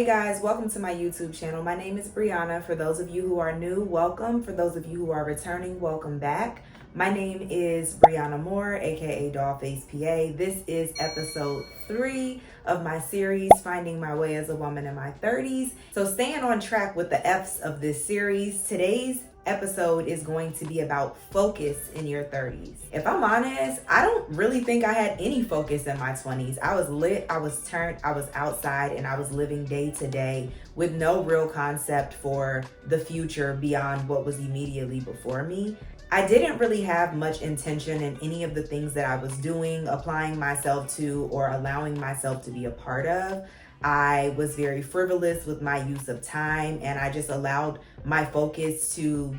Hey guys, welcome to my YouTube channel. My name is Brianna. For those of you who are new, welcome. For those of you who are returning, welcome back. My name is Brianna Moore, aka Dollface PA. This is episode 3 of my series, Finding My Way as a Woman in My 30s. So staying on track with the F's of this series, today's episode is going to be about focus in your 30s. If I'm honest, I don't really think I had any focus in my 20s. I was lit, I was turned, I was outside, and I was living day to day with no real concept for the future beyond what was immediately before me. I didn't really have much intention in any of the things that I was doing, applying myself to, or allowing myself to be a part of. I was very frivolous with my use of time, and I just allowed my focus to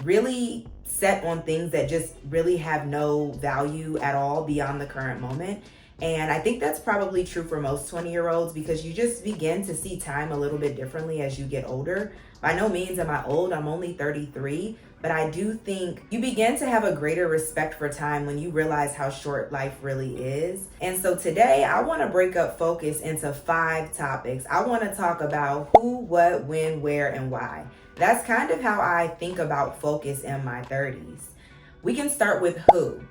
really set on things that just really have no value at all beyond the current moment. And I think that's probably true for most 20-year-olds because you just begin to see time a little bit differently as you get older. By no means am I old, I'm only 33, but I do think you begin to have a greater respect for time when you realize how short life really is. And so today I want to break up focus into 5 topics. I want to talk about who, what, when, where, and why. That's kind of how I think about focus in my 30s. We can start with who.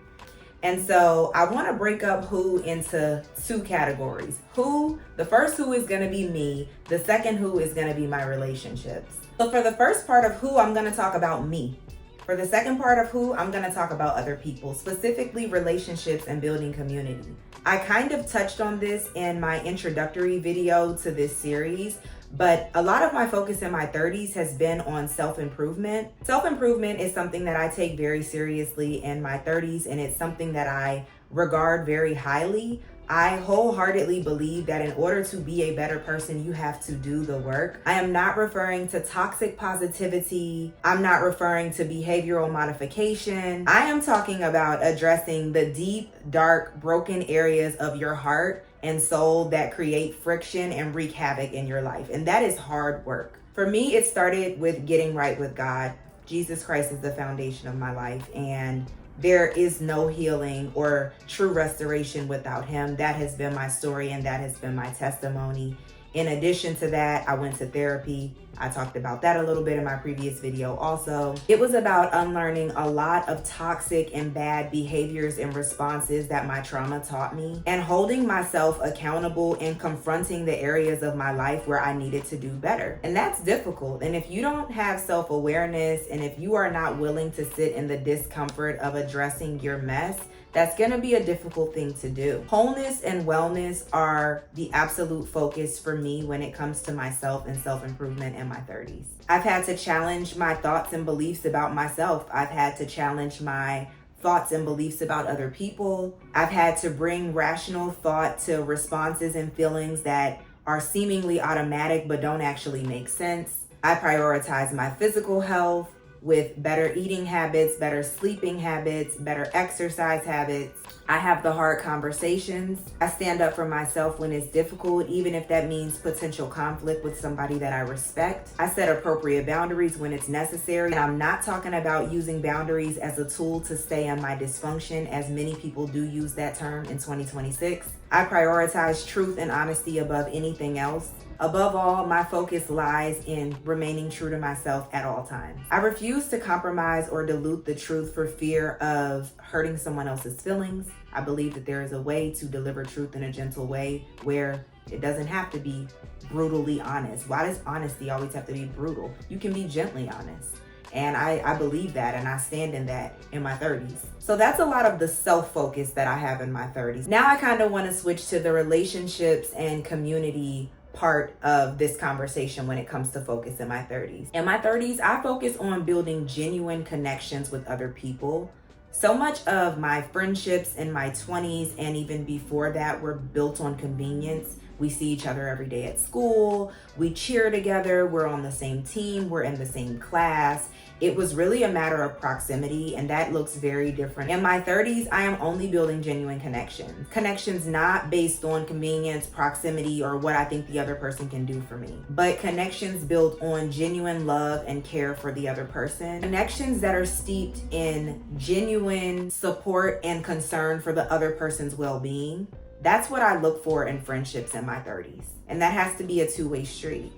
And so I want to break up who into 2 categories. Who, the first who is going to be me. The second who is going to be my relationships. So for the first part of who, I'm going to talk about me. For the second part of who, I'm going to talk about other people, specifically relationships and building community. I kind of touched on this in my introductory video to this series, but a lot of my focus in my 30s has been on self-improvement. Self-improvement is something that I take very seriously in my 30s, and it's something that I regard very highly. I wholeheartedly believe that in order to be a better person, you have to do the work. I am not referring to toxic positivity. I'm not referring to behavioral modification. I am talking about addressing the deep, dark, broken areas of your heart and soul that create friction and wreak havoc in your life. And that is hard work. For me, it started with getting right with God. Jesus Christ is the foundation of my life, and there is no healing or true restoration without him. That has been my story, and that has been my testimony. In addition to that, I went to therapy. I talked about that a little bit in my previous video also. It was about unlearning a lot of toxic and bad behaviors and responses that my trauma taught me, and holding myself accountable and confronting the areas of my life where I needed to do better. And that's difficult. And if you don't have self-awareness, and if you are not willing to sit in the discomfort of addressing your mess, that's going to be a difficult thing to do. Wholeness and wellness are the absolute focus for me when it comes to myself and self-improvement in my 30s. I've had to challenge my thoughts and beliefs about myself. I've had to challenge my thoughts and beliefs about other people. I've had to bring rational thought to responses and feelings that are seemingly automatic but don't actually make sense. I prioritize my physical health with better eating habits, better sleeping habits, better exercise habits. I have the hard conversations. I stand up for myself when it's difficult, even if that means potential conflict with somebody that I respect. I set appropriate boundaries when it's necessary. And I'm not talking about using boundaries as a tool to stay in my dysfunction, as many people do use that term in 2026. I prioritize truth and honesty above anything else. Above all, my focus lies in remaining true to myself at all times. I refuse to compromise or dilute the truth for fear of hurting someone else's feelings. I believe that there is a way to deliver truth in a gentle way where it doesn't have to be brutally honest. Why does honesty always have to be brutal? You can be gently honest. And I believe that, and I stand in that in my 30s. So that's a lot of the self-focus that I have in my 30s. Now I kind of want to switch to the relationships and community part of this conversation when it comes to focus in my 30s. In my 30s, I focus on building genuine connections with other people. So much of my friendships in my 20s and even before that were built on convenience. We see each other every day at school. We cheer together. We're on the same team. We're in the same class. It was really a matter of proximity, and that looks very different. In my 30s, I am only building genuine connections. Connections not based on convenience, proximity, or what I think the other person can do for me, but connections built on genuine love and care for the other person. Connections that are steeped in genuine support and concern for the other person's well-being. That's what I look for in friendships in my 30s. And that has to be a two-way street.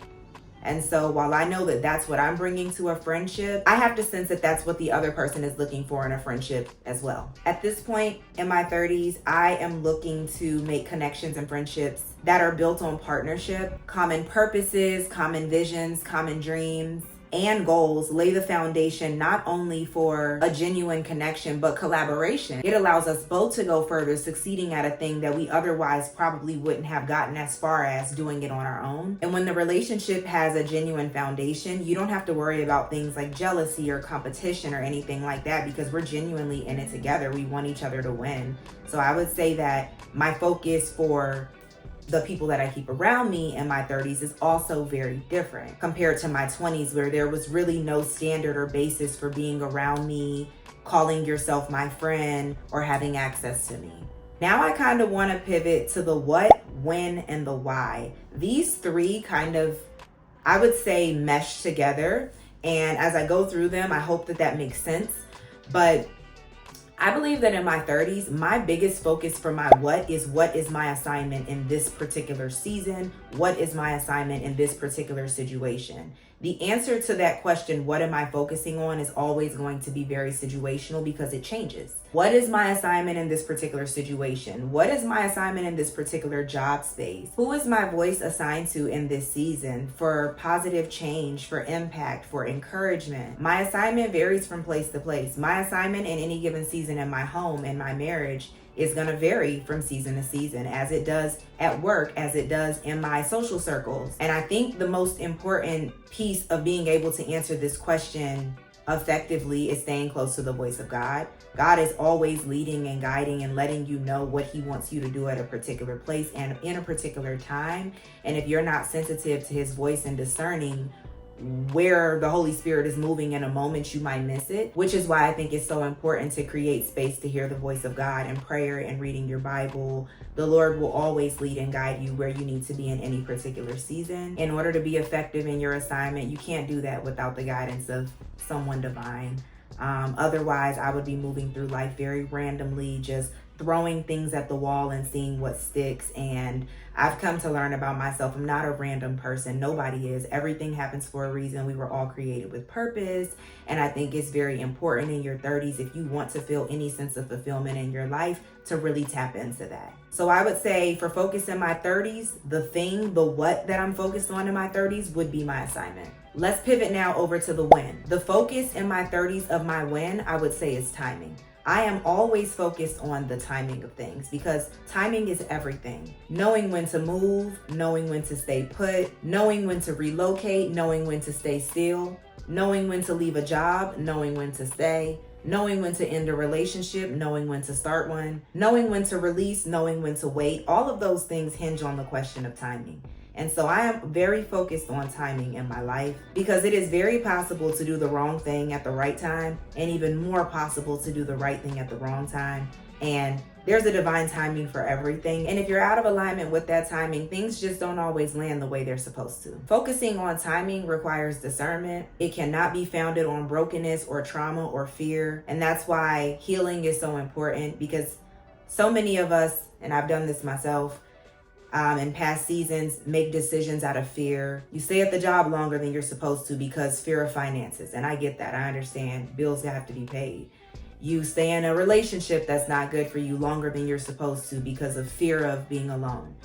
And so while I know that that's what I'm bringing to a friendship, I have to sense that that's what the other person is looking for in a friendship as well. At this point in my 30s, I am looking to make connections and friendships that are built on partnership, common purposes, common visions, common dreams, and goals lay the foundation not only for a genuine connection, but collaboration. It allows us both to go further, succeeding at a thing that we otherwise probably wouldn't have gotten as far as doing it on our own. And when the relationship has a genuine foundation, you don't have to worry about things like jealousy or competition or anything like that, because we're genuinely in it together. We want each other to win. So I would say that my focus for the people that I keep around me in my 30s is also very different compared to my 20s, where there was really no standard or basis for being around me, calling yourself my friend, or having access to me. Now I kind of want to pivot to the what, when, and the why. These three kind of, I would say, mesh together. And as I go through them, I hope that that makes sense. But I believe that in my 30s, my biggest focus for my what is my assignment in this particular season? What is my assignment in this particular situation? The answer to that question, what am I focusing on, is always going to be very situational because it changes. What is my assignment in this particular situation? What is my assignment in this particular job space? Who is my voice assigned to in this season for positive change, for impact, for encouragement? My assignment varies from place to place. My assignment in any given season in my home, in my marriage, is going to vary from season to season, as it does at work, as it does in my social circles. And I think the most important piece of being able to answer this question effectively is staying close to the voice of God. God is always leading and guiding and letting you know what he wants you to do at a particular place and in a particular time. And if you're not sensitive to his voice and discerning where the Holy Spirit is moving in a moment, you might miss it, which is why I think it's so important to create space to hear the voice of God in prayer and reading your Bible. The Lord will always lead and guide you where you need to be in any particular season. In order to be effective in your assignment, you can't do that without the guidance of someone divine. Otherwise, I would be moving through life very randomly, just throwing things at the wall and seeing what sticks. And I've come to learn about myself, I'm not a random person. Nobody is. Everything happens for a reason. We were all created with purpose. And I think it's very important in your 30s, if you want to feel any sense of fulfillment in your life, to really tap into that. So I would say for focus in my 30s, the what that I'm focused on in my 30s would be my assignment. Let's pivot now over to the when. The focus in my 30s of my when, I would say, is timing. I am always focused on the timing of things because timing is everything. Knowing when to move, knowing when to stay put, knowing when to relocate, knowing when to stay still, knowing when to leave a job, knowing when to stay, knowing when to end a relationship, knowing when to start one, knowing when to release, knowing when to wait. All of those things hinge on the question of timing. And so I am very focused on timing in my life because it is very possible to do the wrong thing at the right time, and even more possible to do the right thing at the wrong time. And there's a divine timing for everything. And if you're out of alignment with that timing, things just don't always land the way they're supposed to. Focusing on timing requires discernment. It cannot be founded on brokenness or trauma or fear. And that's why healing is so important, because so many of us, and I've done this myself, in past seasons, make decisions out of fear. You stay at the job longer than you're supposed to because fear of finances. And I get that. I understand. Bills have to be paid. You stay in a relationship that's not good for you longer than you're supposed to because of fear of being alone.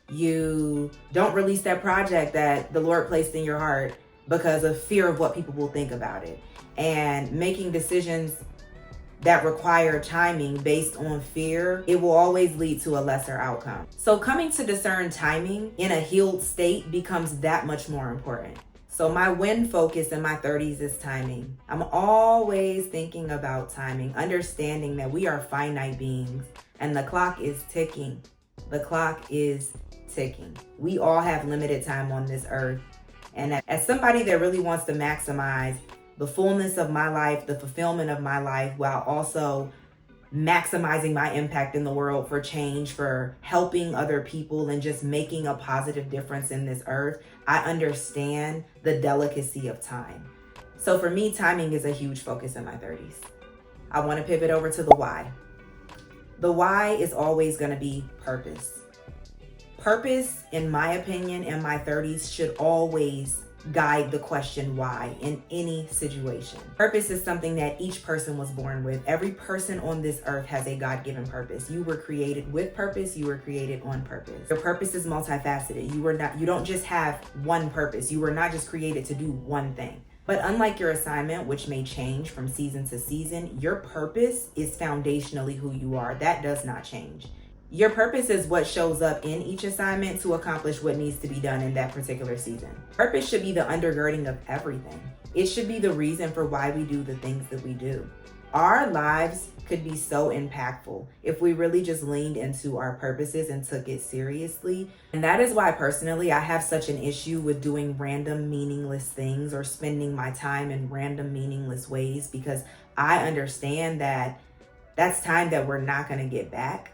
You don't release that project that the Lord placed in your heart because of fear of what people will think about it. And making decisions that require timing based on fear, it will always lead to a lesser outcome. So coming to discern timing in a healed state becomes that much more important. So my when focus in my 30s is timing. I'm always thinking about timing, understanding that we are finite beings and the clock is ticking. The clock is ticking. We all have limited time on this earth. And as somebody that really wants to maximize the fullness of my life, the fulfillment of my life, while also maximizing my impact in the world for change, for helping other people, and just making a positive difference in this earth, I understand the delicacy of time. So for me, timing is a huge focus in my 30s. I want to pivot over to the why. The why is always going to be purpose. Purpose, in my opinion, in my 30s should always guide the question why in any situation. Purpose is something that each person was born with. Every person on this earth has a God-given purpose. You were created with purpose. You were created on purpose. Your purpose is multifaceted. You don't just have one purpose. You were not just created to do one thing. But unlike your assignment, which may change from season to season, your purpose is foundationally who you are. That does not change. Your purpose is what shows up in each assignment to accomplish what needs to be done in that particular season. Purpose should be the undergirding of everything. It should be the reason for why we do the things that we do. Our lives could be so impactful if we really just leaned into our purposes and took it seriously. And that is why personally I have such an issue with doing random meaningless things or spending my time in random meaningless ways, because I understand that that's time that we're not going to get back.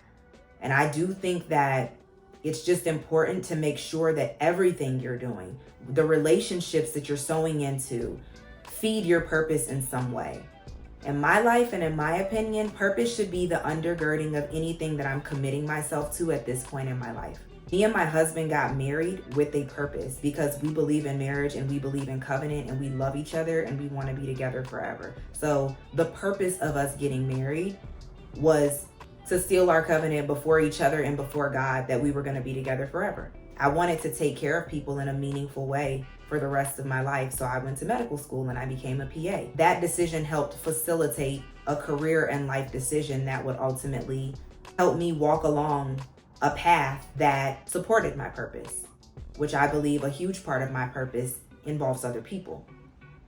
And I do think that it's just important to make sure that everything you're doing, the relationships that you're sowing into, feed your purpose in some way. In my life and in my opinion, purpose should be the undergirding of anything that I'm committing myself to at this point in my life. Me and my husband got married with a purpose because we believe in marriage and we believe in covenant and we love each other and we want to be together forever. So the purpose of us getting married was to seal our covenant before each other and before God that we were going to be together forever. I wanted to take care of people in a meaningful way for the rest of my life. So I went to medical school and I became a PA. That decision helped facilitate a career and life decision that would ultimately help me walk along a path that supported my purpose, which I believe a huge part of my purpose involves other people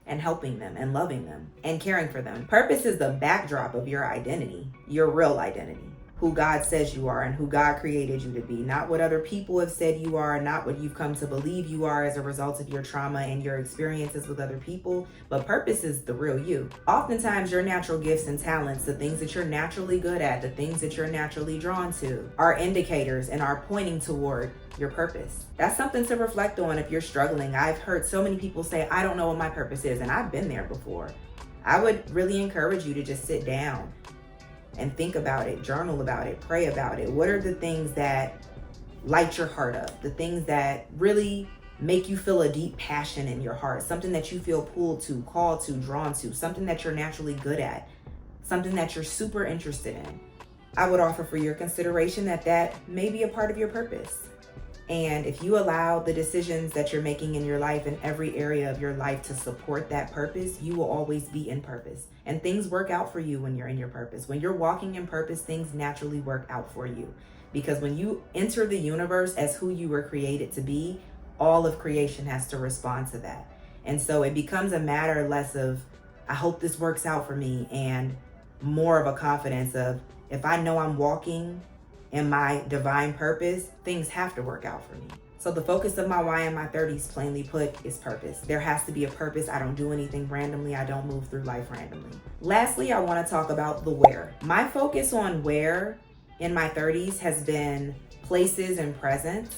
and helping them and loving them and caring for them. Purpose is the backdrop of your identity, your real identity, who God says you are and who God created you to be, not what other people have said you are, not what you've come to believe you are as a result of your trauma and your experiences with other people, but purpose is the real you. Oftentimes your natural gifts and talents, the things that you're naturally good at, the things that you're naturally drawn to, are indicators and are pointing toward your purpose. That's something to reflect on if you're struggling. I've heard so many people say, I don't know what my purpose is, and I've been there before. I would really encourage you to just sit down and think about it, journal about it, pray about it. What are the things that light your heart up? The things that really make you feel a deep passion in your heart, something that you feel pulled to, called to, drawn to, something that you're naturally good at, something that you're super interested in. I would offer for your consideration that may be a part of your purpose. And if you allow the decisions that you're making in your life in every area of your life to support that purpose, you will always be in purpose. And things work out for you when you're in your purpose. When you're walking in purpose, things naturally work out for you. Because when you enter the universe as who you were created to be, all of creation has to respond to that. And so it becomes a matter less of, I hope this works out for me, and more of a confidence of, if I know I'm walking in my divine purpose, things have to work out for me. So the focus of my why in my 30s, plainly put, is purpose. There has to be a purpose. I don't do anything randomly. I don't move through life randomly. Lastly, I want to talk about the where. My focus on where in my 30s has been places and presence.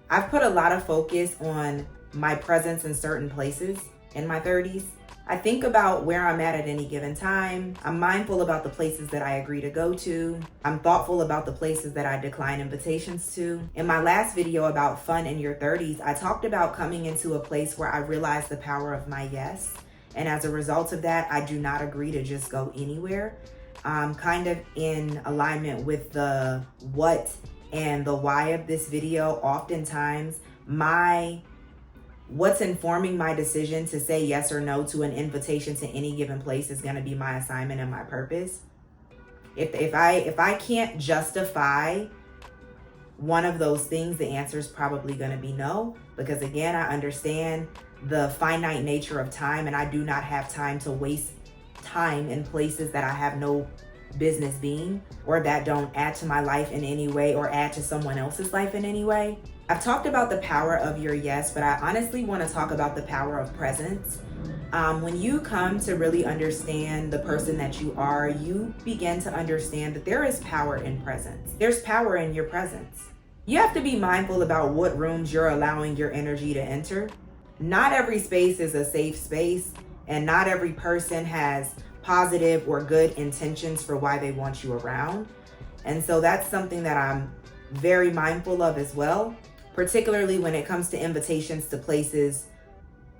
I've put a lot of focus on my presence in certain places in my 30s. I think about where I'm at any given time. I'm mindful about the places that I agree to go to. I'm thoughtful about the places that I decline invitations to. In my last video about fun in your 30s, I talked about coming into a place where I realized the power of my yes. And as a result of that, I do not agree to just go anywhere. I'm kind of in alignment with the what and the why of this video. Oftentimes, what's informing my decision to say yes or no to an invitation to any given place is going to be my assignment and my purpose. If I can't justify one of those things, the answer is probably going to be no, because again, I understand the finite nature of time, and I do not have time to waste time in places that I have no business being, or that don't add to my life in any way or add to someone else's life in any way. I've talked about the power of your yes, but I honestly want to talk about the power of presence. When you come to really understand the person that you are, you begin to understand that there is power in presence. There's power in your presence. You have to be mindful about what rooms you're allowing your energy to enter. Not every space is a safe space, and not every person has positive or good intentions for why they want you around. And so that's something that I'm very mindful of as well, particularly when it comes to invitations to places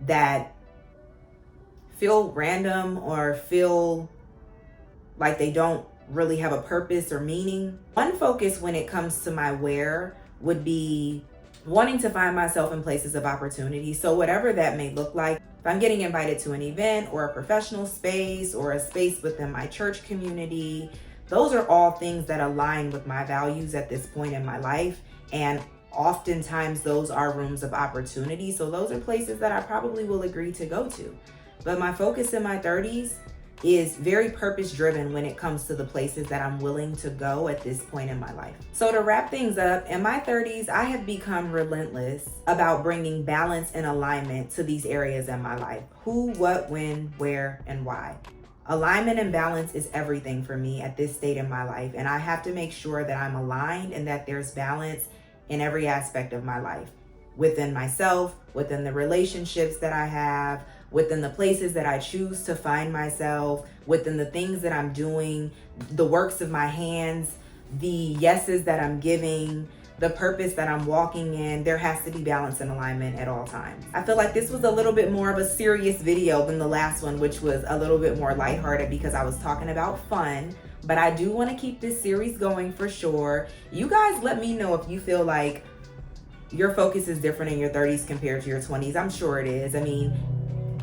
that feel random or feel like they don't really have a purpose or meaning. One focus when it comes to my wear would be wanting to find myself in places of opportunity. So whatever that may look like, if I'm getting invited to an event or a professional space or a space within my church community, those are all things that align with my values at this point in my life. And oftentimes those are rooms of opportunity. So those are places that I probably will agree to go to. But my focus in my 30s is very purpose driven when it comes to the places that I'm willing to go at this point in my life. So to wrap things up, in my 30s, I have become relentless about bringing balance and alignment to these areas in my life. Who, what, when, where, and why. Alignment and balance is everything for me at this state in my life. And I have to make sure that I'm aligned and that there's balance in every aspect of my life. Within myself, within the relationships that I have, within the places that I choose to find myself, within the things that I'm doing, the works of my hands, the yeses that I'm giving, the purpose that I'm walking in. There has to be balance and alignment at all times. I feel like this was a little bit more of a serious video than the last one, which was a little bit more lighthearted because I was talking about fun. But I do want to keep this series going for sure. You guys let me know if you feel like your focus is different in your 30s compared to your 20s. I'm sure it is. I mean,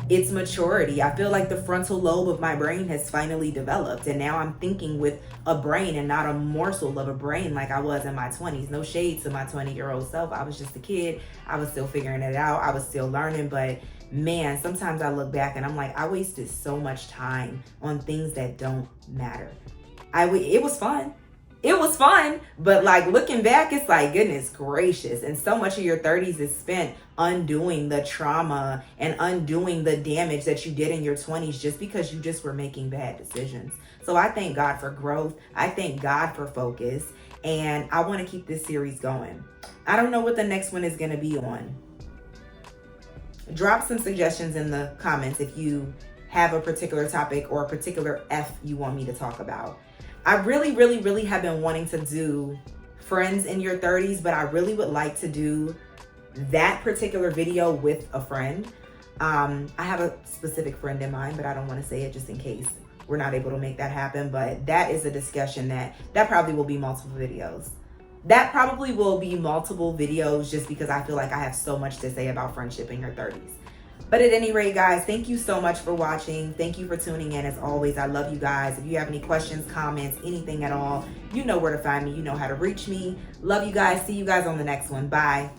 it's maturity. I feel like the frontal lobe of my brain has finally developed, and now I'm thinking with a brain and not a morsel of a brain like I was in my 20s. No shade to my 20-year-old self. I was just a kid. I was still figuring it out. I was still learning, but man, sometimes I look back and I'm like, I wasted so much time on things that don't matter. It was fun. It was fun, but like looking back, it's like, goodness gracious. And so much of your 30s is spent undoing the trauma and undoing the damage that you did in your 20s just because you just were making bad decisions. So I thank God for growth. I thank God for focus. And I want to keep this series going. I don't know what the next one is going to be on. Drop some suggestions in the comments if you have a particular topic or a particular F you want me to talk about. I really have been wanting to do friends in your 30s, but I really would like to do that particular video with a friend. I have a specific friend in mind, but I don't want to say it just in case we're not able to make that happen. But that is a discussion that probably will be multiple videos. That probably will be multiple videos just because I feel like I have so much to say about friendship in your 30s. But at any rate, guys, thank you so much for watching. Thank you for tuning in. As always, I love you guys. If you have any questions, comments, anything at all, you know where to find me. You know how to reach me. Love you guys. See you guys on the next one. Bye.